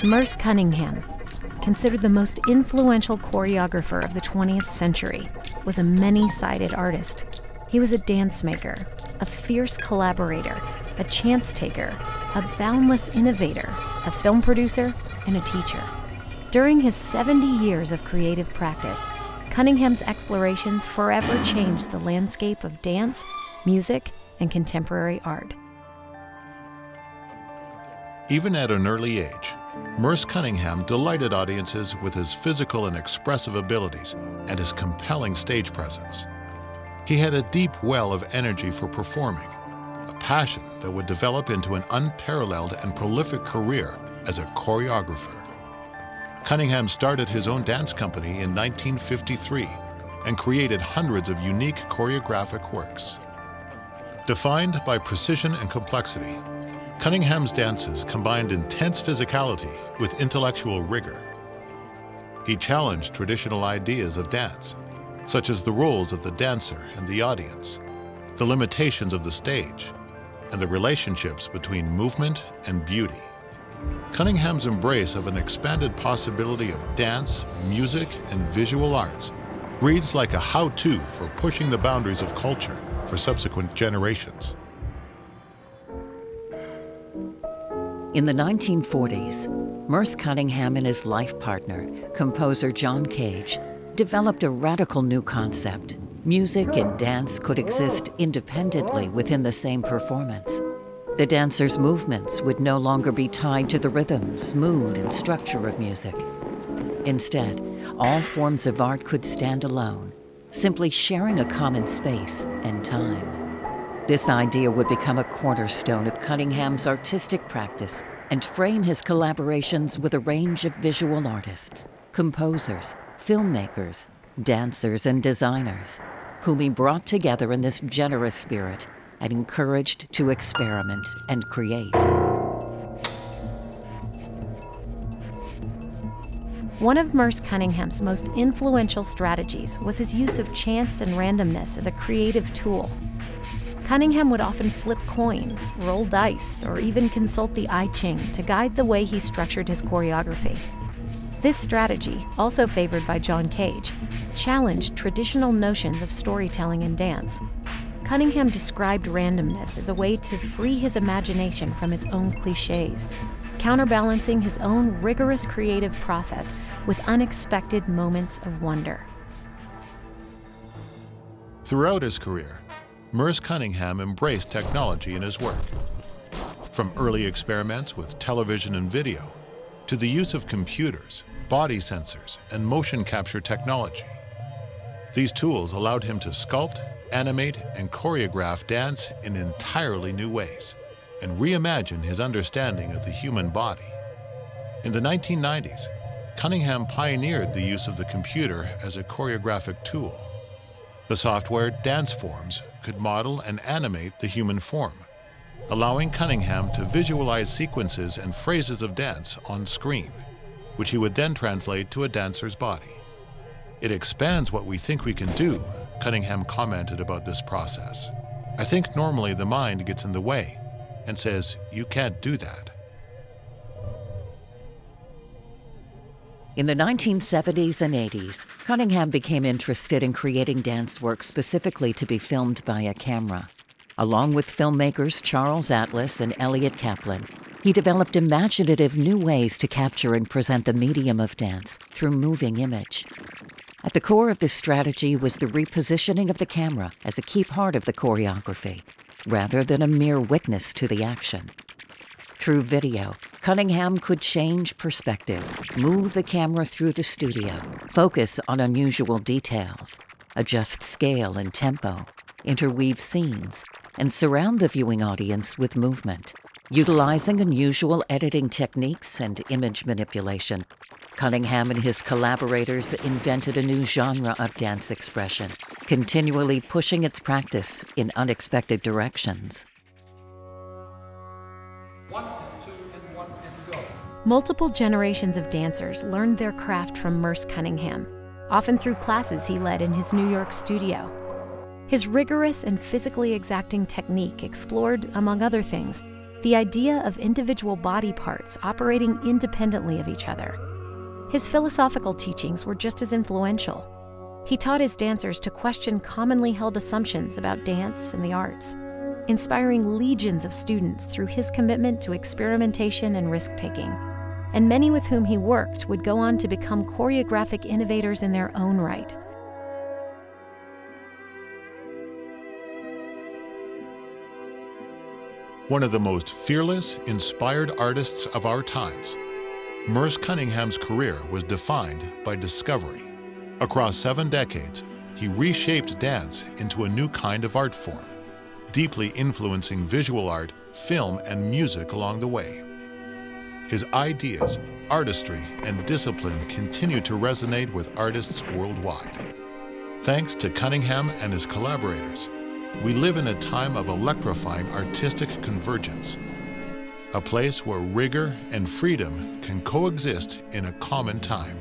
Merce Cunningham, considered the most influential choreographer of the 20th century, was a many-sided artist. He was a dance maker, a fierce collaborator, a chance taker, a boundless innovator, a film producer, and a teacher. During his 70 years of creative practice, Cunningham's explorations forever changed the landscape of dance, music, and contemporary art. Even at an early age, Merce Cunningham delighted audiences with his physical and expressive abilities and his compelling stage presence. He had a deep well of energy for performing, a passion that would develop into an unparalleled and prolific career as a choreographer. Cunningham started his own dance company in 1953 and created hundreds of unique choreographic works. Defined by precision and complexity, Cunningham's dances combined intense physicality with intellectual rigor. He challenged traditional ideas of dance, such as the roles of the dancer and the audience, the limitations of the stage, and the relationships between movement and beauty. Cunningham's embrace of an expanded possibility of dance, music, and visual arts reads like a how-to for pushing the boundaries of culture for subsequent generations. In the 1940s, Merce Cunningham and his life partner, composer John Cage, developed a radical new concept. Music and dance could exist independently within the same performance. The dancer's movements would no longer be tied to the rhythms, mood, and structure of music. Instead, all forms of art could stand alone, simply sharing a common space and time. This idea would become a cornerstone of Cunningham's artistic practice and frame his collaborations with a range of visual artists, composers, filmmakers, dancers, and designers, whom he brought together in this generous spirit and encouraged to experiment and create. One of Merce Cunningham's most influential strategies was his use of chance and randomness as a creative tool. Cunningham would often flip coins, roll dice, or even consult the I Ching to guide the way he structured his choreography. This strategy, also favored by John Cage, challenged traditional notions of storytelling in dance. Cunningham described randomness as a way to free his imagination from its own cliches, counterbalancing his own rigorous creative process with unexpected moments of wonder. Throughout his career, Merce Cunningham embraced technology in his work. From early experiments with television and video, to the use of computers, body sensors, and motion capture technology. These tools allowed him to sculpt, animate, and choreograph dance in entirely new ways, and reimagine his understanding of the human body. In the 1990s, Cunningham pioneered the use of the computer as a choreographic tool. The software Dance Forms could model and animate the human form, allowing Cunningham to visualize sequences and phrases of dance on screen, which he would then translate to a dancer's body. "It expands what we think we can do," Cunningham commented about this process. "I think normally the mind gets in the way and says, 'You can't do that.'" In the 1970s and 80s, Cunningham became interested in creating dance work specifically to be filmed by a camera. Along with filmmakers Charles Atlas and Elliot Kaplan, he developed imaginative new ways to capture and present the medium of dance through moving image. At the core of this strategy was the repositioning of the camera as a key part of the choreography, rather than a mere witness to the action. Through video, Cunningham could change perspective, move the camera through the studio, focus on unusual details, adjust scale and tempo, interweave scenes, and surround the viewing audience with movement. Utilizing unusual editing techniques and image manipulation, Cunningham and his collaborators invented a new genre of dance expression, continually pushing its practice in unexpected directions. 1 and 2 and 1 and go. Multiple generations of dancers learned their craft from Merce Cunningham, often through classes he led in his New York studio. His rigorous and physically exacting technique explored, among other things, the idea of individual body parts operating independently of each other. His philosophical teachings were just as influential. He taught his dancers to question commonly held assumptions about dance and the arts, inspiring legions of students through his commitment to experimentation and risk-taking. And many with whom he worked would go on to become choreographic innovators in their own right. One of the most fearless, inspired artists of our times, Merce Cunningham's career was defined by discovery. Across 7 decades, he reshaped dance into a new kind of art form, deeply influencing visual art, film, and music along the way. His ideas, artistry, and discipline continue to resonate with artists worldwide. Thanks to Cunningham and his collaborators, we live in a time of electrifying artistic convergence, a place where rigor and freedom can coexist in a common time.